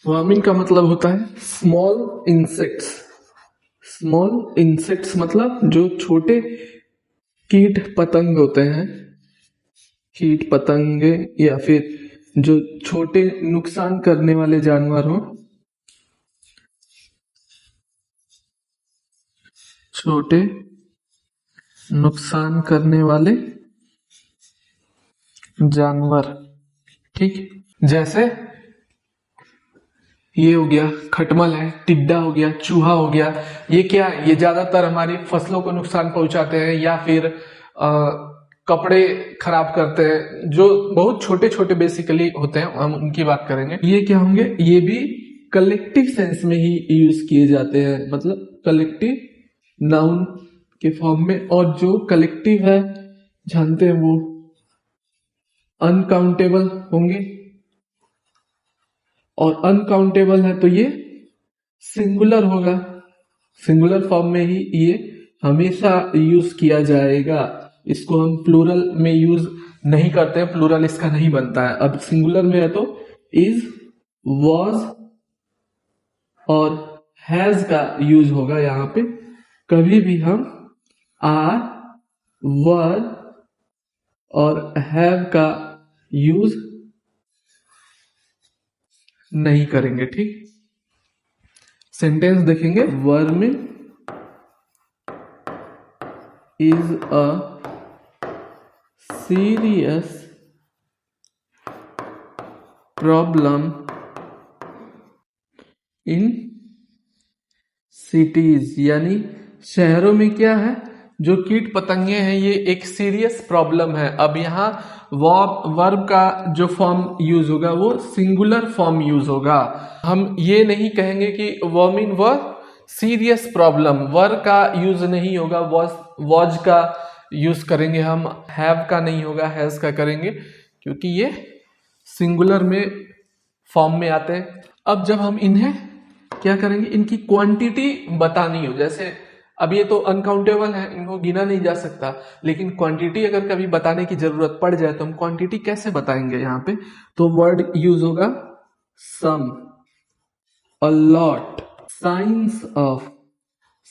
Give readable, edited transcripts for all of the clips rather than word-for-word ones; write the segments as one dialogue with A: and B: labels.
A: Worming का मतलब होता है स्मॉल इंसेक्ट्स। स्मॉल इंसेक्ट्स मतलब जो छोटे कीट पतंग होते हैं, कीट पतंगे या फिर जो छोटे नुकसान करने वाले जानवर हो, छोटे नुकसान करने वाले जानवर। ठीक, जैसे ये हो गया खटमल है, टिड्डा हो गया, चूहा हो गया। ये क्या है, ये ज्यादातर हमारी फसलों को नुकसान पहुंचाते हैं या फिर कपड़े खराब करते हैं, जो बहुत छोटे छोटे बेसिकली होते हैं, हम उनकी बात करेंगे। ये क्या होंगे, ये भी कलेक्टिव सेंस में ही यूज किए जाते हैं, मतलब कलेक्टिव नाउन के फॉर्म में। और जो कलेक्टिव है जानते हैं वो अनकाउंटेबल होंगे, और अनकाउंटेबल है तो ये सिंगुलर होगा। सिंगुलर फॉर्म में ही ये हमेशा यूज किया जाएगा। इसको हम प्लूरल में यूज नहीं करते हैं, प्लूरल इसका नहीं बनता है। अब सिंगुलर में है तो इज, वॉज और हैज का यूज होगा यहां पे। कभी भी हम आर, वर और हैव का यूज नहीं करेंगे। ठीक, सेंटेंस देखेंगे। Vermin is a serious problem in cities, यानी शहरों में क्या है, जो कीट पतंगे हैं ये एक सीरियस प्रॉब्लम है। अब यहाँ वर्ब का जो फॉर्म यूज होगा वो सिंगुलर फॉर्म यूज होगा। हम ये नहीं कहेंगे कि वर्मिन व सीरियस प्रॉब्लम, वर का यूज नहीं होगा, वॉज का यूज करेंगे हम, हैव का नहीं होगा, हैज का करेंगे, क्योंकि ये सिंगुलर में फॉर्म में आते हैं। अब जब हम इन्हें क्या करेंगे, इनकी क्वांटिटी बतानी हो, जैसे अब ये तो अनकाउंटेबल है, इनको गिना नहीं जा सकता, लेकिन क्वांटिटी अगर कभी बताने की जरूरत पड़ जाए तो हम क्वांटिटी कैसे बताएंगे यहाँ पे, तो वर्ड यूज होगा some, a lot, signs of,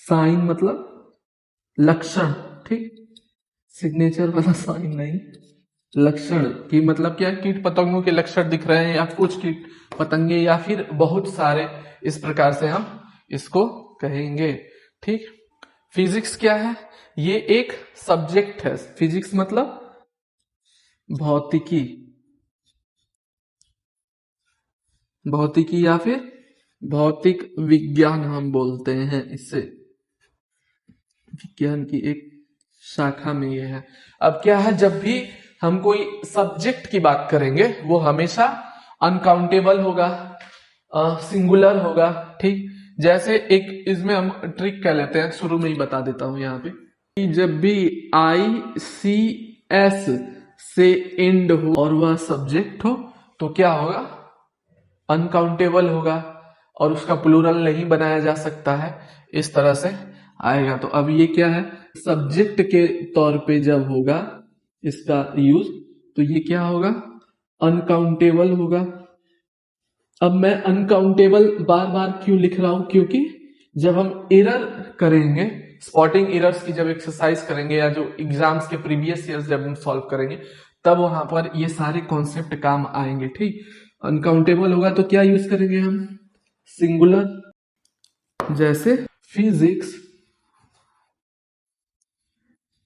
A: sign मतलब लक्षण, ठीक, सिग्नेचर वाला साइन नहीं, लक्षण की मतलब क्या, कीट पतंगों के लक्षण दिख रहे हैं या कुछ कीट पतंगे या फिर बहुत सारे, इस प्रकार से हम इसको कहेंगे। ठीक, फिजिक्स क्या है, ये एक सब्जेक्ट है। फिजिक्स मतलब भौतिकी, भौतिकी या फिर भौतिक विज्ञान हम बोलते हैं इसे, विज्ञान की एक शाखा में ये है। अब क्या है, जब भी हम कोई सब्जेक्ट की बात करेंगे वो हमेशा अनकाउंटेबल होगा, सिंगुलर होगा। ठीक, जैसे एक इसमें हम ट्रिक कह लेते हैं, शुरू में ही बता देता हूं यहाँ पे, जब भी ICS से एंड हो और वह सब्जेक्ट हो तो क्या होगा, अनकाउंटेबल होगा और उसका प्लूरल नहीं बनाया जा सकता है, इस तरह से आएगा। तो अब ये क्या है, सब्जेक्ट के तौर पे जब होगा इसका यूज तो ये क्या होगा, अनकाउंटेबल होगा। अब मैं अनकाउंटेबल बार बार क्यों लिख रहा हूं, क्योंकि जब हम एरर करेंगे, स्पॉटिंग एरर्स की जब एक्सरसाइज करेंगे या जो एग्जाम्स के प्रीवियस ईयर्स जब हम सॉल्व करेंगे तब वहां पर ये सारे कॉन्सेप्ट काम आएंगे। ठीक, अनकाउंटेबल होगा तो क्या यूज करेंगे हम, सिंगुलर, जैसे physics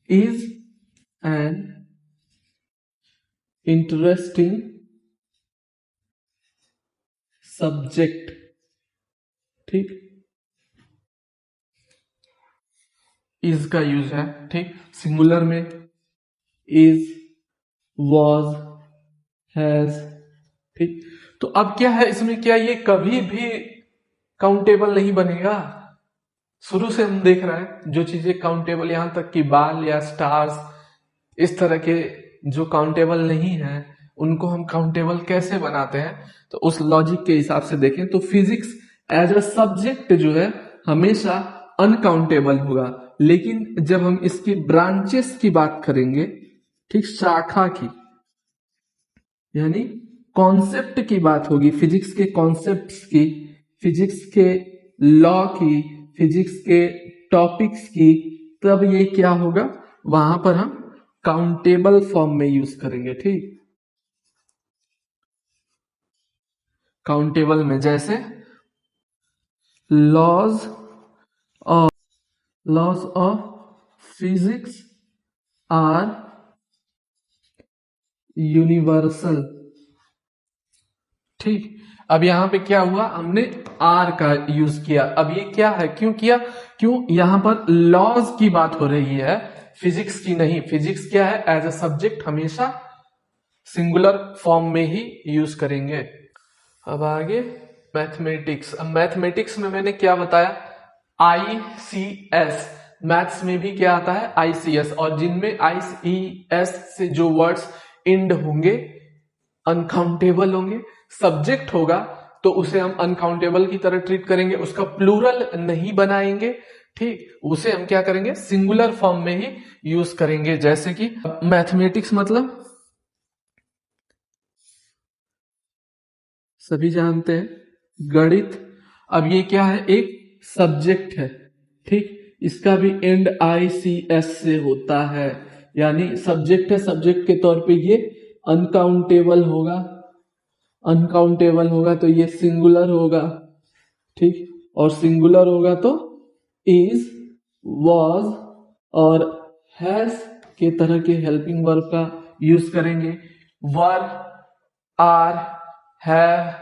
A: is an interesting subject. ठीक, इज का यूज है। ठीक, सिंगुलर में इज, वॉज, हैज। ठीक, तो अब क्या है इसमें, क्या ये कभी भी काउंटेबल नहीं बनेगा। शुरू से हम देख रहे हैं जो चीजें काउंटेबल, यहां तक कि बाल या स्टार्स, इस तरह के जो काउंटेबल नहीं है उनको हम काउंटेबल कैसे बनाते हैं, तो उस लॉजिक के हिसाब से देखें तो फिजिक्स एज अ सब्जेक्ट जो है हमेशा अनकाउंटेबल होगा। लेकिन जब हम इसकी ब्रांचेस की बात करेंगे, ठीक, शाखा की, यानी कॉन्सेप्ट की बात होगी, फिजिक्स के कॉन्सेप्ट्स की, फिजिक्स के लॉ की, फिजिक्स के टॉपिक्स की, तब ये क्या होगा, वहां पर हम काउंटेबल फॉर्म में यूज करेंगे। ठीक, काउंटेबल में जैसे laws of physics are universal. ठीक, अब यहां पे क्या हुआ, हमने आर का यूज किया। अब ये क्या है, क्यों किया, क्यों, यहां पर लॉज की बात हो रही है, फिजिक्स की नहीं। फिजिक्स क्या है, एज अ सब्जेक्ट हमेशा सिंगुलर फॉर्म में ही यूज करेंगे। अब आगे मैथमेटिक्स। अब मैथमेटिक्स में मैंने क्या बताया, ICS, मैथ्स में भी क्या आता है, ICS, और जिनमें ICS से जो वर्ड्स इंड होंगे अनकाउंटेबल होंगे, सब्जेक्ट होगा तो उसे हम अनकाउंटेबल की तरह ट्रीट करेंगे, उसका प्लूरल नहीं बनाएंगे। ठीक, उसे हम क्या करेंगे, सिंगुलर फॉर्म में ही यूज करेंगे। जैसे कि मैथमेटिक्स मतलब सभी जानते हैं गणित। अब ये क्या है, एक सब्जेक्ट है। ठीक, इसका भी एंड ICS से होता है, यानी सब्जेक्ट है, सब्जेक्ट के तौर पे ये अनकाउंटेबल होगा, अनकाउंटेबल होगा तो ये सिंगुलर होगा। ठीक, और सिंगुलर होगा तो इज, वॉज और हैज के तरह के हेल्पिंग वर्ब का यूज करेंगे। वर, आर, हैव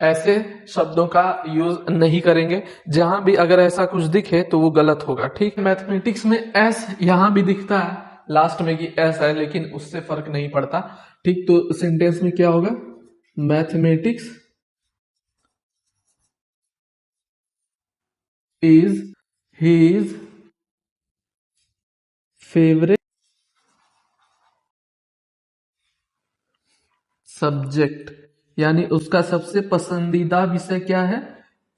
A: ऐसे शब्दों का यूज नहीं करेंगे। जहां भी अगर ऐसा कुछ दिखे तो वो गलत होगा। ठीक, मैथमेटिक्स में एस यहां भी दिखता है लास्ट में कि एस है, लेकिन उससे फर्क नहीं पड़ता। ठीक, तो सेंटेंस में क्या होगा, mathematics is his favourite subject, यानी उसका सबसे पसंदीदा विषय क्या है,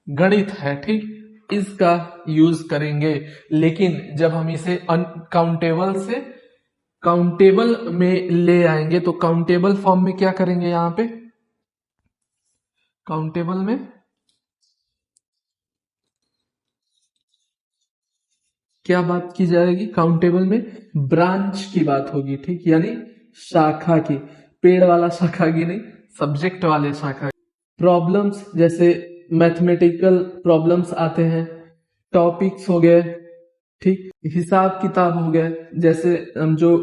A: गणित है। ठीक, इसका यूज करेंगे। लेकिन जब हम इसे अनकाउंटेबल से काउंटेबल में ले आएंगे तो काउंटेबल फॉर्म में क्या करेंगे, यहां पे काउंटेबल में क्या बात की जाएगी, काउंटेबल में ब्रांच की बात होगी। ठीक, यानी शाखा की, पेड़ वाला शाखा की नहीं, सब्जेक्ट वाले शाखा। प्रॉब्लम्स, जैसे मैथमेटिकल प्रॉब्लम्स आते हैं, टॉपिक्स हो गए। ठीक, हिसाब किताब हो गए, जैसे हम जो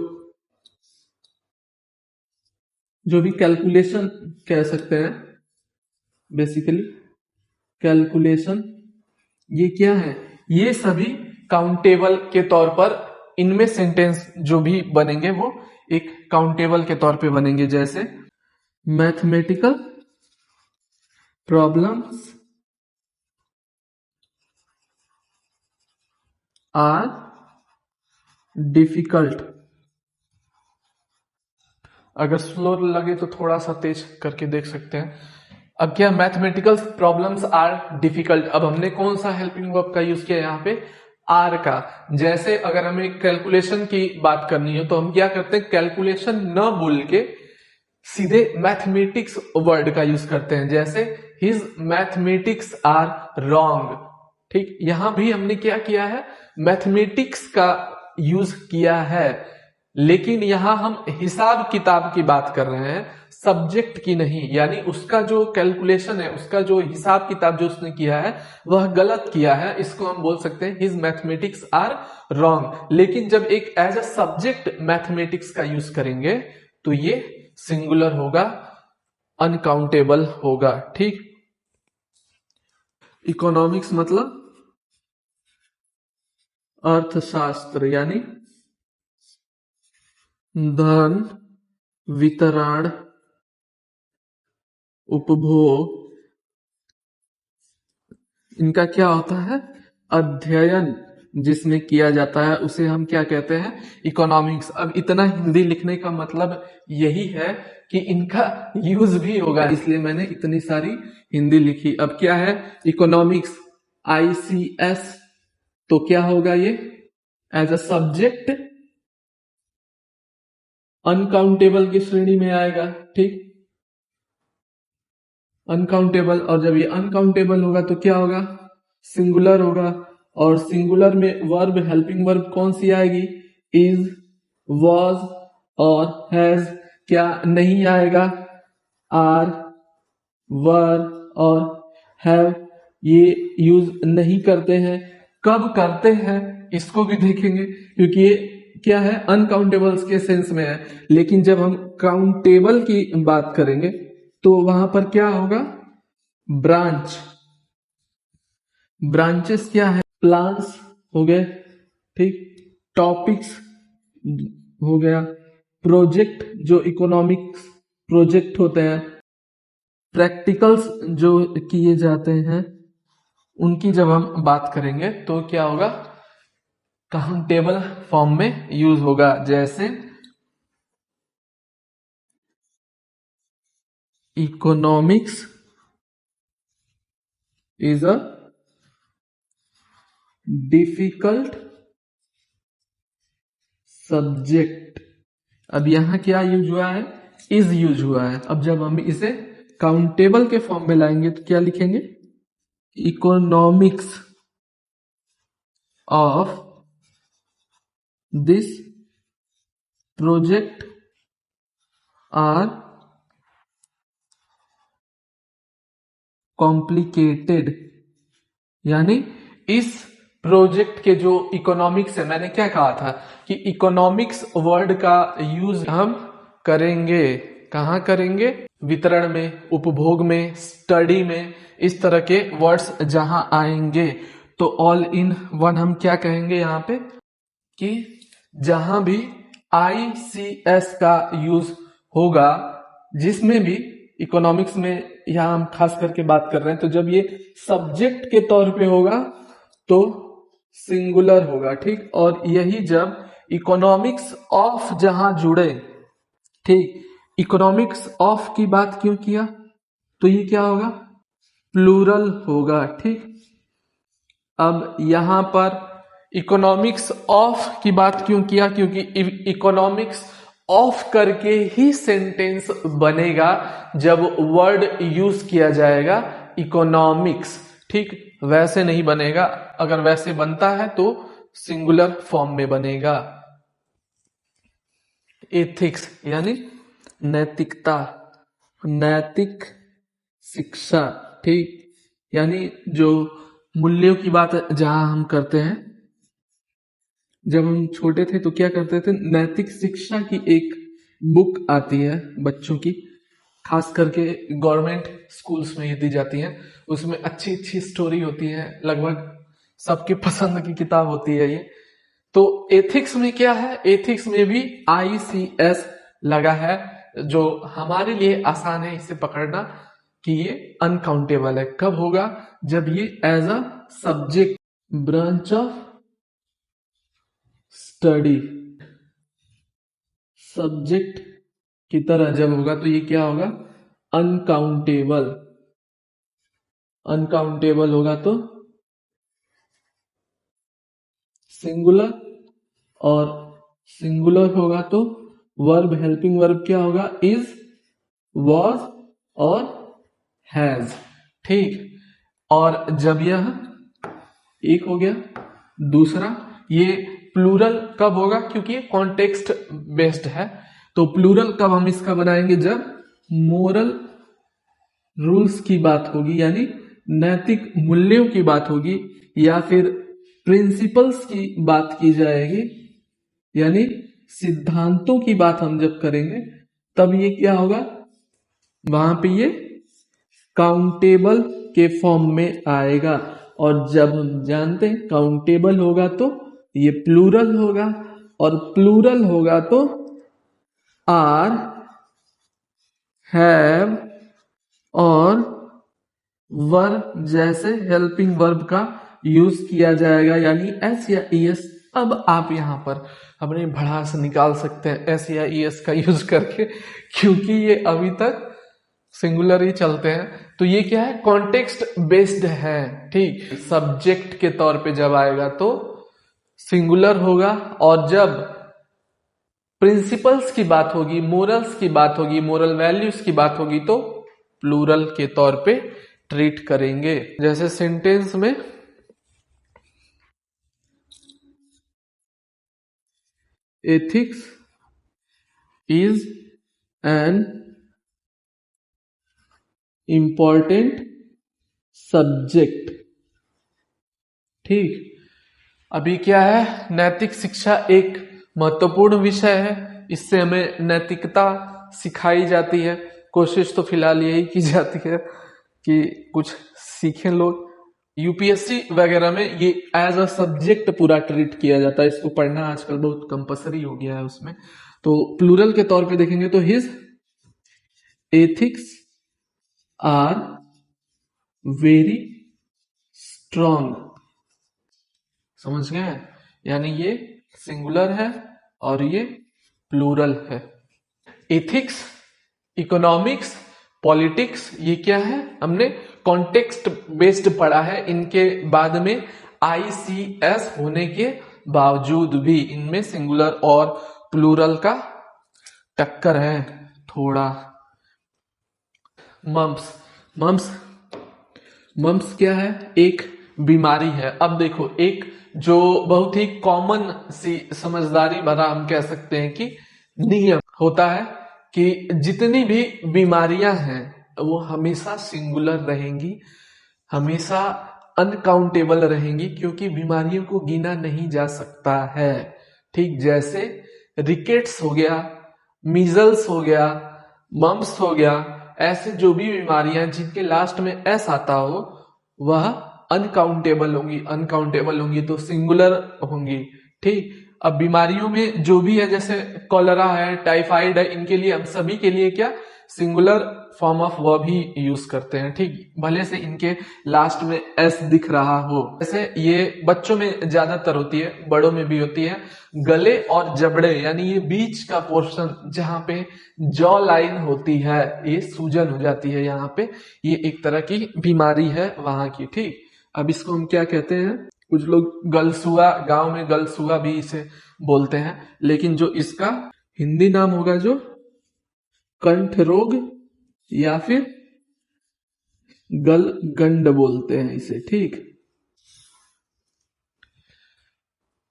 A: भी कैलकुलेशन कह सकते हैं, बेसिकली कैलकुलेशन, ये क्या है, ये सभी काउंटेबल के तौर पर इनमें सेंटेंस जो भी बनेंगे वो एक काउंटेबल के तौर पे बनेंगे। जैसे मैथमेटिकल प्रॉब्लम्स आर डिफिकल्ट। अगर स्लो लगे तो थोड़ा सा तेज करके देख सकते हैं। अब क्या, मैथमेटिकल प्रॉब्लम्स आर डिफिकल्ट। अब हमने कौन सा हेल्पिंग वर्ब का यूज किया यहाँ पे, आर का। जैसे अगर हमें कैलकुलेशन की बात करनी है तो हम क्या करते हैं, कैलकुलेशन न बोल के सीधे मैथमेटिक्स वर्ड का यूज करते हैं। जैसे हिज मैथमेटिक्स आर रॉन्ग। ठीक, यहां भी हमने क्या किया है, मैथमेटिक्स का यूज किया है, लेकिन यहां हम हिसाब किताब की बात कर रहे हैं, सब्जेक्ट की नहीं। यानी उसका जो कैलकुलेशन है, उसका जो हिसाब किताब जो उसने किया है वह गलत किया है, इसको हम बोल सकते हैं हिज मैथमेटिक्स आर रॉन्ग। लेकिन जब एक एज अ सब्जेक्ट मैथमेटिक्स का यूज करेंगे तो ये सिंगुलर होगा, अनकाउंटेबल होगा। ठीक, इकोनॉमिक्स मतलब अर्थशास्त्र, यानी धन, वितरण, उपभोग, इनका क्या होता है, अध्ययन जिसमें किया जाता है उसे हम क्या कहते हैं, इकोनॉमिक्स। अब इतना हिंदी लिखने का मतलब यही है कि इनका यूज भी होगा, इसलिए मैंने इतनी सारी हिंदी लिखी। अब क्या है, इकोनॉमिक्स ICS, तो क्या होगा ये, एज अ सब्जेक्ट अनकाउंटेबल की श्रेणी में आएगा। ठीक, अनकाउंटेबल। और जब ये अनकाउंटेबल होगा तो क्या होगा, सिंगुलर होगा। और सिंगुलर में वर्ब, हेल्पिंग वर्ब कौन सी आएगी, इज, वॉज और हैज। क्या नहीं आएगा, आर, वर और हैव, ये यूज नहीं करते हैं। कब करते हैं इसको भी देखेंगे, क्योंकि ये क्या है, अनकाउंटेबल्स के सेंस में है। लेकिन जब हम काउंटेबल की बात करेंगे तो वहां पर क्या होगा, ब्रांच। ब्रांचेस क्या है, प्लान्स हो गए, ठीक, टॉपिक्स हो गया, प्रोजेक्ट जो इकोनॉमिक्स प्रोजेक्ट होते हैं, प्रैक्टिकल्स जो किए जाते हैं, उनकी जब हम बात करेंगे तो क्या होगा, काउंटेबल फॉर्म में यूज होगा। जैसे economics is a difficult subject. अब यहां क्या यूज हुआ है, इज यूज हुआ है। अब जब हम इसे काउंटेबल के फॉर्म में लाएंगे तो क्या लिखेंगे, economics of this project are complicated. यानी इस प्रोजेक्ट के जो इकोनॉमिक्स है, मैंने क्या कहा था कि इकोनॉमिक्स वर्ड का यूज हम करेंगे, कहां करेंगे, वितरण में, उपभोग में, स्टडी में, इस तरह के वर्ड्स जहां आएंगे तो ऑल इन वन हम क्या कहेंगे यहां पे, कि जहां भी ICS का यूज होगा, जिसमें भी इकोनॉमिक्स में यहां हम खास करके बात कर रहे हैं, तो जब ये सब्जेक्ट के तौर पे होगा तो सिंगुलर होगा, ठीक। और यही जब इकोनॉमिक्स ऑफ जहां जुड़े, ठीक, इकोनॉमिक्स ऑफ की बात क्यों किया, तो ये क्या होगा, प्लूरल होगा, ठीक। अब यहां पर इकोनॉमिक्स ऑफ की बात क्यों किया, क्योंकि इकोनॉमिक्स ऑफ करके ही सेंटेंस बनेगा जब वर्ड यूज किया जाएगा इकोनॉमिक्स, ठीक। वैसे नहीं बनेगा, अगर वैसे बनता है तो सिंगुलर फॉर्म में बनेगा। एथिक्स यानी नैतिकता, नैतिक शिक्षा, ठीक, यानी जो मूल्यों की बात जहां हम करते हैं, जब हम छोटे थे तो क्या करते थे, नैतिक शिक्षा की एक बुक आती है बच्चों की, खास करके गवर्नमेंट स्कूल्स में ये दी जाती है। उसमें अच्छी अच्छी स्टोरी होती है, लगभग सबके पसंद की किताब होती है ये। तो एथिक्स में क्या है, एथिक्स में भी ICS लगा है, जो हमारे लिए आसान है इसे पकड़ना कि ये अनकाउंटेबल है। कब होगा, जब ये as a subject, branch of study, subject की तरह जब होगा तो ये क्या होगा, अनकाउंटेबल। अनकाउंटेबल होगा तो सिंगुलर, और सिंगुलर होगा तो वर्ब, हेल्पिंग वर्ब क्या होगा, इज, वॉज और हैज, ठीक। और जब यह एक हो गया, दूसरा ये प्लूरल कब होगा, क्योंकि ये कॉन्टेक्स्ट बेस्ड है, तो प्लूरल कब हम इसका बनाएंगे, जब मोरल रूल्स की बात होगी, यानी नैतिक मूल्यों की बात होगी, या फिर प्रिंसिपल्स की बात की जाएगी, यानी सिद्धांतों की बात हम जब करेंगे तब ये क्या होगा, वहां पे ये काउंटेबल के फॉर्म में आएगा। और जब हम जानते हैं काउंटेबल होगा तो ये प्लूरल होगा, और प्लूरल होगा तो आर, हैव और वर्ब जैसे हेल्पिंग वर्ब का यूज किया जाएगा, यानी एस या ईएस। अब आप यहां पर अपने भड़ास निकाल सकते हैं एस या ईएस का यूज करके, क्योंकि ये अभी तक सिंगुलर ही चलते हैं। तो ये क्या है, कॉन्टेक्स्ट बेस्ड है, ठीक। सब्जेक्ट के तौर पे जब आएगा तो सिंगुलर होगा, और जब प्रिंसिपल्स की बात होगी, मोरल्स की बात होगी, मोरल वैल्यूज की बात होगी तो प्लूरल के तौर पे ट्रीट करेंगे। जैसे सेंटेंस में ethics is an important subject. ठीक, अभी क्या है, नैतिक शिक्षा एक महत्वपूर्ण विषय है, इससे हमें नैतिकता सिखाई जाती है। कोशिश तो फिलहाल यही की जाती है कि कुछ सीखें लोग। यूपीएससी वगैरह में ये एज अ सब्जेक्ट पूरा ट्रीट किया जाता है, इसको पढ़ना आजकल बहुत कंपलसरी हो गया है उसमें। तो प्लूरल के तौर पे देखेंगे तो his ethics are very strong. समझ गए, यानी ये सिंगुलर है और ये प्लूरल है। एथिक्स, इकोनॉमिक्स, पॉलिटिक्स, ये क्या है, हमने कॉन्टेक्स्ट बेस्ड पढ़ा है। इनके बाद में आईसीएस होने के बावजूद भी इनमें सिंगुलर और प्लूरल का टक्कर है थोड़ा। मम्स, मम्स, मम्स क्या है, एक बीमारी है। अब देखो, एक जो बहुत ही कॉमन सी समझदारी भरा हम कह सकते हैं कि नियम होता है कि जितनी भी बीमारियां हैं वो हमेशा सिंगुलर रहेंगी, हमेशा अनकाउंटेबल रहेंगी, क्योंकि बीमारियों को गिना नहीं जा सकता है। ठीक, जैसे रिकेट्स हो गया, मीजल्स हो गया, मम्स हो गया, ऐसे जो भी बीमारियां जिनके लास्ट में एस आता हो वह अनकाउंटेबल होंगी। अनकाउंटेबल होंगी तो सिंगुलर होंगी। ठीक, अब बीमारियों में जो भी है, जैसे कॉलरा है, टाइफाइड है, इनके लिए हम सभी के लिए क्या singular form of verb he use करते हैं। ठीक, भले से इनके लास्ट में एस दिख रहा हो। जैसे ये बच्चों में ज्यादातर होती है, बड़ों में भी होती है। गले और जबड़े यानी ये बीच का पोर्शन जहां पे जॉ लाइन होती है, ये सूजन हो जाती है यहाँ पे, ये एक तरह की बीमारी है वहां की। ठीक, अब इसको हम क्या कहते हैं, कुछ लोग गलसुआ, गांव में गलसुआ भी इसे बोलते हैं, लेकिन जो इसका हिंदी नाम होगा जो कंठ रोग या फिर गलगंड बोलते हैं इसे। ठीक,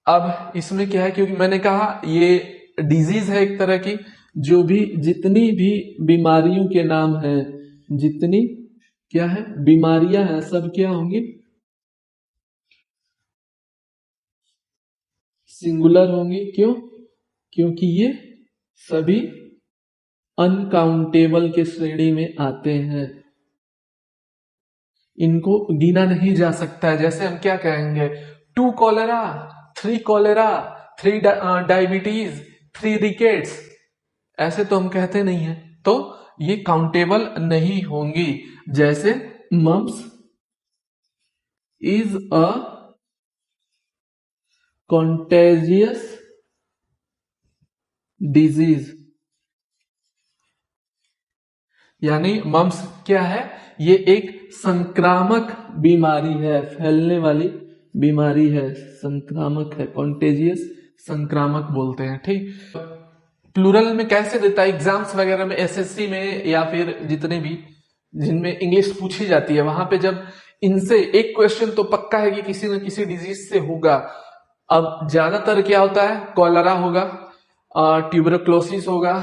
A: अब इसमें क्या है, क्योंकि मैंने कहा ये डिजीज है एक तरह की, जो भी जितनी भी बीमारियों के नाम हैं, जितनी क्या है बीमारियां हैं, सब क्या होंगी सिंगुलर होंगी। क्यों? क्योंकि ये सभी अनकाउंटेबल के श्रेणी में आते हैं, इनको गिना नहीं जा सकता है। जैसे हम क्या कहेंगे, 2 कॉलेरा, 3 कॉलेरा, 3 डायबिटीज, 3 रिकेट्स, ऐसे तो हम कहते नहीं है, तो ये काउंटेबल नहीं होंगी। जैसे mumps is a contagious disease, यानी मम्स क्या है, ये एक संक्रामक बीमारी है, फैलने वाली बीमारी है, संक्रामक है, कॉन्टेजियस संक्रामक बोलते हैं। ठीक, प्लूरल में कैसे देता है, एग्जाम्स वगैरह में, एसएससी में या फिर जितने भी जिनमें इंग्लिश पूछी जाती है, वहां पे जब इनसे एक क्वेश्चन तो पक्का है कि किसी न किसी डिजीज से होगा। अब ज्यादातर क्या होता है, कॉलरा होगा, ट्यूबरक्लोसिस होगा,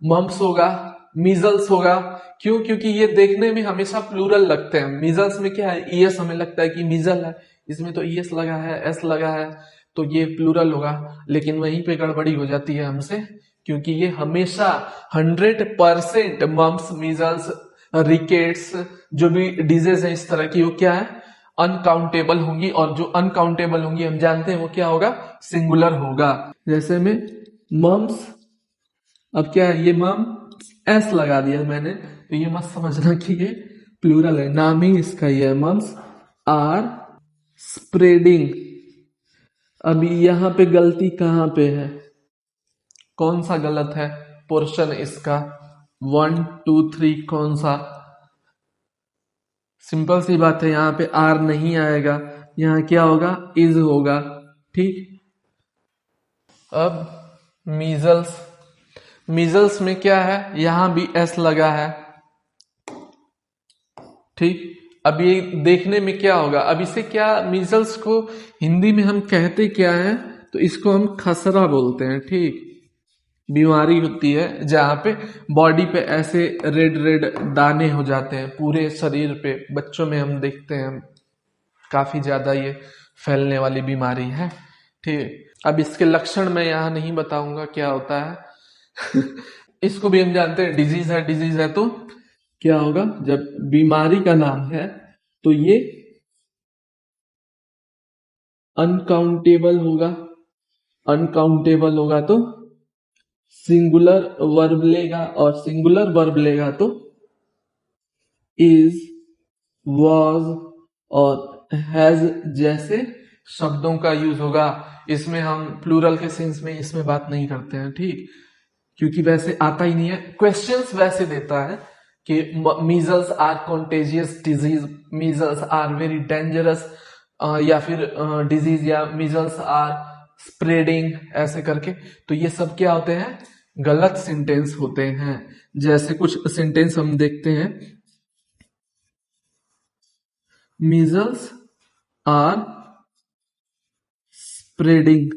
A: मम्स होगा, मीजल्स होगा। क्यों? क्योंकि ये देखने में हमेशा प्लूरल लगते हैं। मीजल्स में क्या है, ईएस हमें लगता है कि मीजल है, इसमें तो ईएस लगा है, एस लगा है, तो ये प्लूरल होगा। लेकिन वहीं पे गड़बड़ी हो जाती है हमसे, क्योंकि ये हमेशा 100% मम्स, मीजल्स, रिकेट्स, जो भी डिजीज है इस तरह की, वो क्या है अनकाउंटेबल होंगी, और जो अनकाउंटेबल होंगी हम जानते हैं वो क्या होगा, सिंगुलर होगा। जैसे में मम्स, अब क्या है, ये मम एस लगा दिया मैंने, तो ये मत समझना कि ये प्लूरल है, नाम ही इसका ही है, मम्स आर स्प्रेडिंग। अभी यहां पे गलती कहां पे है, कौन सा गलत है पोर्शन इसका, 1 2 3 कौन सा, सिंपल सी बात है, यहां पे आर नहीं आएगा, यहां क्या होगा, इज होगा। ठीक, अब मीजल्स, मीजल्स में क्या है, यहां भी एस लगा है, ठीक, अब ये देखने में क्या होगा, अब इसे क्या, मीजल्स को हिंदी में हम कहते क्या है, तो इसको हम खसरा बोलते हैं। ठीक, बीमारी होती है जहाँ पे बॉडी पे ऐसे रेड रेड दाने हो जाते हैं पूरे शरीर पे, बच्चों में हम देखते हैं काफी ज्यादा ये फैलने वाली बीमारी है। ठीक, अब इसके लक्षण मैं यहाँ नहीं बताऊंगा क्या होता है इसको भी हम जानते हैं डिजीज है, डिजीज है तो क्या होगा, जब बीमारी का नाम है तो ये अनकाउंटेबल होगा, अनकाउंटेबल होगा तो सिंगुलर वर्ब लेगा, और सिंगुलर वर्ब लेगा तो इज, वॉज और हैज जैसे शब्दों का यूज होगा। इसमें हम प्लूरल के सेंस में इसमें बात नहीं करते हैं। ठीक, क्योंकि वैसे आता ही नहीं है, क्वेश्चंस वैसे देता है कि measles are contagious disease, measles are very dangerous, या फिर डिजीज या मीजल्स आर स्प्रेडिंग, ऐसे करके। तो ये सब क्या होते हैं, गलत सेंटेंस होते हैं। जैसे कुछ सेंटेंस हम देखते हैं, मीजल्स आर स्प्रेडिंग।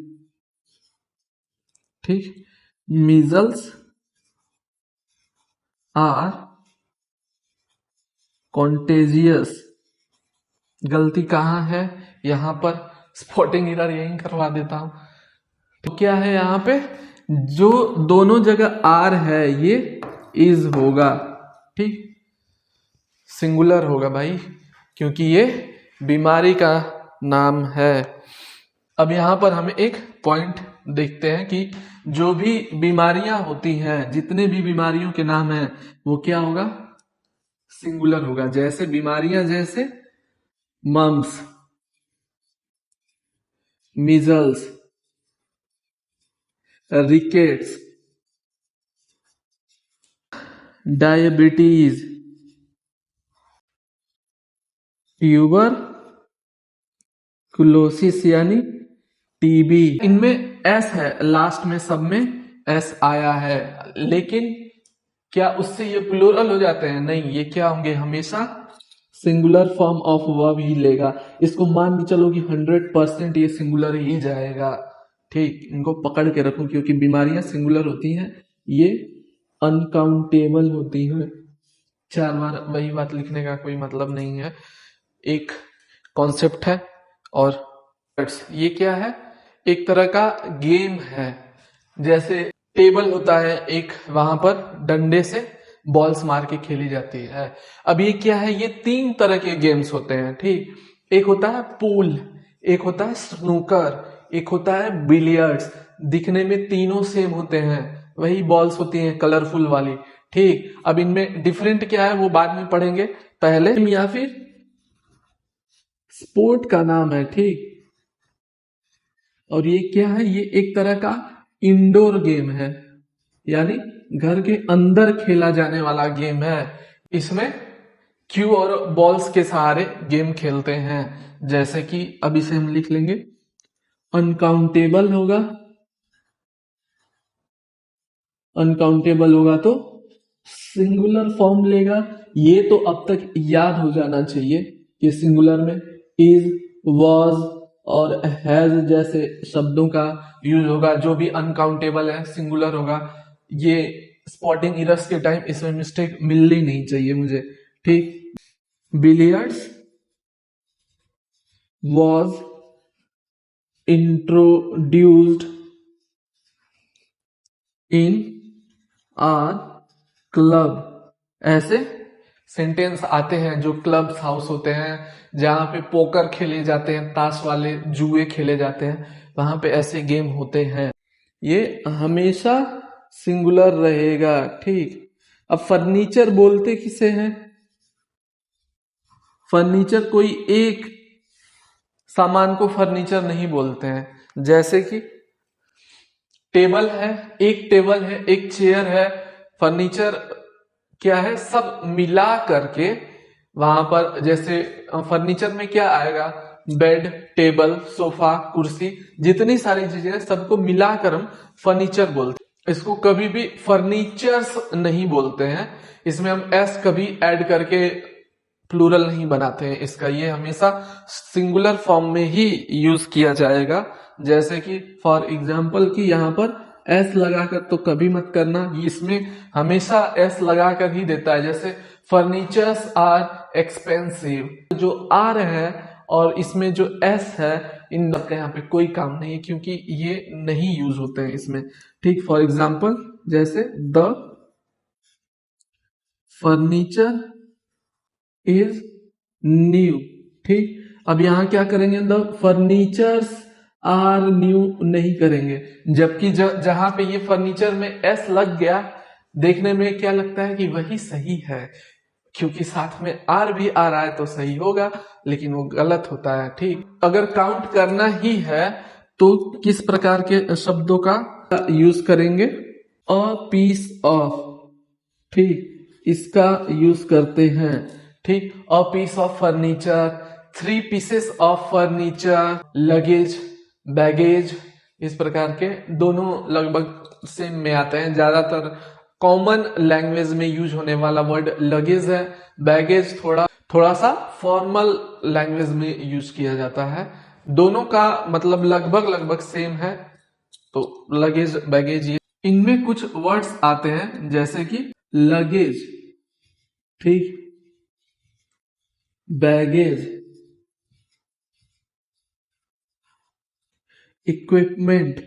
A: ठीक, मीजल्स आर कॉन्टेजियस। गलती कहाँ है, यहां पर स्पॉटिंग एरर यहीं करवा देता हूं। तो क्या है यहाँ पे, जो दोनों जगह आर है ये इज होगा। ठीक, सिंगुलर होगा भाई, क्योंकि ये बीमारी का नाम है। अब यहां पर हम एक पॉइंट देखते हैं कि जो भी बीमारियां होती हैं, जितने भी बीमारियों के नाम हैं, वो क्या होगा, सिंगुलर होगा। जैसे बीमारियां, जैसे mumps, measles, rickets, diabetes, tuberculosis यानी टीबी, इनमें एस है लास्ट में, सब में एस आया है। लेकिन क्या उससे ये प्लूरल हो जाते हैं, नहीं, ये क्या होंगे, हमेशा सिंगुलर फॉर्म ऑफ वर्ब ही लेगा। इसको मान के चलो कि 100% ये सिंगुलर ही जाएगा। ठीक, इनको पकड़ के रखो, क्योंकि बीमारियां सिंगुलर होती हैं, ये अनकाउंटेबल होती हैं। 4 बार वही बात लिखने का कोई मतलब नहीं है, एक कॉन्सेप्ट है। और ये क्या है, एक तरह का गेम है। जैसे टेबल होता है एक, वहां पर डंडे से बॉल्स मार के खेली जाती है। अब ये क्या है, ये 3 तरह के गेम्स होते हैं। ठीक, एक होता है पूल, एक होता है स्नूकर, एक होता है बिलियर्ड्स। दिखने में तीनों सेम होते हैं, वही बॉल्स होती हैं कलरफुल वाली। ठीक, अब इनमें डिफरेंट क्या है वो बाद में पढ़ेंगे, पहले या फिर स्पोर्ट का नाम है। ठीक, और ये क्या है, ये एक तरह का इंडोर गेम है, यानी घर के अंदर खेला जाने वाला गेम है। इसमें क्यू और बॉल्स के सहारे गेम खेलते हैं। जैसे कि अब इसे हम लिख लेंगे, अनकाउंटेबल होगा, अनकाउंटेबल होगा तो सिंगुलर फॉर्म लेगा। ये तो अब तक याद हो जाना चाहिए कि सिंगुलर में इज, वॉज और हैज जैसे शब्दों का यूज होगा। जो भी अनकाउंटेबल है सिंगुलर होगा। ये स्पॉटिंग इरर्स के टाइम इसमें मिस्टेक मिलनी नहीं चाहिए मुझे। ठीक, billiards was introduced in are club. ऐसे सेंटेंस आते हैं जो क्लब्स हाउस होते हैं, जहां पे पोकर खेले जाते हैं, ताश वाले जुए खेले जाते हैं, वहां पे ऐसे गेम होते हैं। ये हमेशा सिंगुलर रहेगा। ठीक, अब फर्नीचर बोलते किसे हैं, फर्नीचर कोई एक सामान को फर्नीचर नहीं बोलते हैं। जैसे कि टेबल है, एक टेबल है, एक चेयर है, फर्नीचर क्या है, सब मिला करके वहां पर। जैसे फर्नीचर में क्या आएगा, बेड, टेबल, सोफा, कुर्सी, जितनी सारी चीजें सबको मिलाकर हम फर्नीचर बोलते हैं। इसको कभी भी फर्नीचर्स नहीं बोलते हैं, इसमें हम एस कभी ऐड करके प्लूरल नहीं बनाते हैं इसका, ये हमेशा सिंगुलर फॉर्म में ही यूज किया जाएगा। जैसे कि फॉर एग्जाम्पल कि यहाँ पर एस लगाकर तो कभी मत करना, इसमें हमेशा एस लगाकर ही देता है। जैसे फर्नीचर्स आर एक्सपेंसिव, जो आर है और इसमें जो एस है, इन का यहाँ पे कोई काम नहीं है क्योंकि ये नहीं यूज होते हैं इसमें। ठीक, फॉर एग्जाम्पल जैसे द फर्नीचर इज न्यू। ठीक, अब यहां क्या करेंगे, द फर्नीचर्स आर न्यू नहीं करेंगे, जबकि जहां पे ये फर्नीचर में एस लग गया, देखने में क्या लगता है कि वही सही है, क्योंकि साथ में आर भी आ रहा है तो सही होगा, लेकिन वो गलत होता है। ठीक, अगर काउंट करना ही है तो किस प्रकार के शब्दों का यूज करेंगे, अ पीस ऑफ। ठीक, इसका यूज करते हैं। ठीक, a piece of furniture, 3 pieces of furniture, luggage, baggage, इस प्रकार के दोनों लगभग सेम में आते हैं। ज्यादातर कॉमन लैंग्वेज में यूज होने वाला वर्ड लगेज है, बैगेज थोड़ा सा फॉर्मल लैंग्वेज में यूज किया जाता है। दोनों का मतलब लगभग सेम है, तो लगेज बैगेज। ये इनमें कुछ वर्ड्स आते हैं जैसे कि लगेज, ठीक, बैगेज, इक्विपमेंट,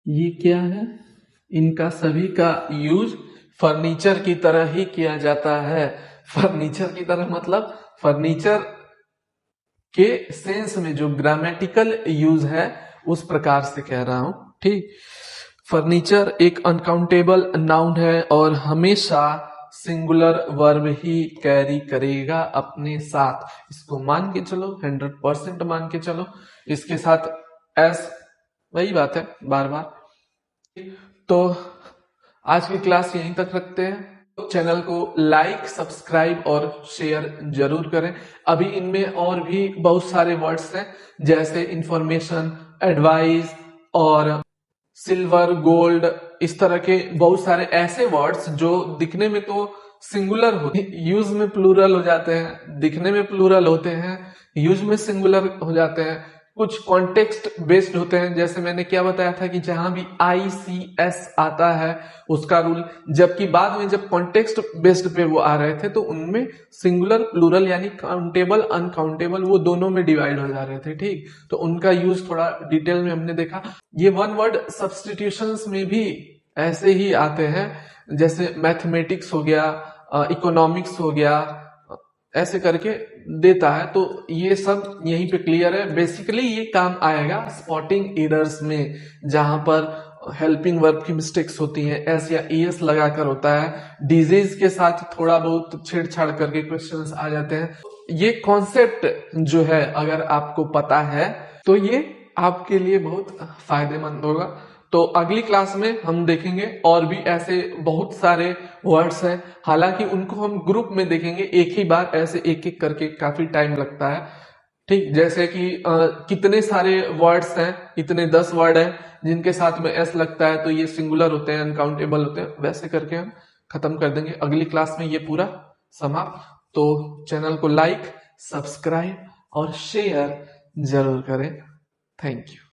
A: ये क्या है, इनका सभी का यूज फर्नीचर की तरह ही किया जाता है। फर्नीचर की तरह मतलब फर्नीचर के सेंस में जो ग्रामेटिकल यूज है उस प्रकार से कह रहा हूं। ठीक, फर्नीचर एक अनकाउंटेबल नाउन है और हमेशा सिंगुलर वर्ब ही कैरी करेगा अपने साथ, इसको मान के चलो, 100% मान के चलो। इसके साथ एस, वही बात है बार बार। तो आज की क्लास यहीं तक रखते हैं। चैनल को लाइक, सब्सक्राइब और शेयर जरूर करें। अभी इनमें और भी बहुत सारे वर्ड्स हैं जैसे इंफॉर्मेशन, एडवाइस और सिल्वर, गोल्ड, इस तरह के बहुत सारे ऐसे वर्ड्स जो दिखने में तो सिंगुलर होते हैं, यूज में प्लूरल हो जाते हैं, दिखने में प्लूरल होते हैं, यूज में सिंगुलर हो जाते हैं। कुछ कॉन्टेक्स्ट बेस्ड होते हैं, जैसे मैंने क्या बताया था कि जहां भी ICS आता है उसका रूल, जबकि बाद में जब कॉन्टेक्स्ट बेस्ड पे वो आ रहे थे तो उनमें सिंगुलर प्लूरल यानी काउंटेबल अनकाउंटेबल वो दोनों में डिवाइड हो जा रहे थे। ठीक, तो उनका यूज थोड़ा डिटेल में हमने देखा। ये वन वर्ड सब्स्टिट्यूशंस में भी ऐसे ही आते हैं, जैसे मैथमेटिक्स हो गया, इकोनॉमिक्स हो गया, ऐसे करके देता है। तो ये सब यहीं पे क्लियर है। बेसिकली ये काम आएगा स्पॉटिंग एरर्स में, जहां पर हेल्पिंग वर्ब की मिस्टेक्स होती हैं, एस या ES लगाकर होता है। डिजीज के साथ थोड़ा बहुत छेड़छाड़ करके क्वेश्चंस आ जाते हैं। ये कॉन्सेप्ट जो है अगर आपको पता है तो ये आपके लिए बहुत फायदेमंद होगा। तो अगली क्लास में हम देखेंगे और भी ऐसे बहुत सारे वर्ड्स हैं, हालांकि उनको हम ग्रुप में देखेंगे, एक ही बार ऐसे एक एक करके काफी टाइम लगता है। ठीक, जैसे कि कितने सारे वर्ड्स हैं, इतने 10 वर्ड हैं जिनके साथ में एस लगता है तो ये सिंगुलर होते हैं, अनकाउंटेबल होते हैं, वैसे करके हम खत्म कर देंगे अगली क्लास में ये पूरा समाप्त। तो चैनल को लाइक, सब्सक्राइब और शेयर जरूर करें। Thank you.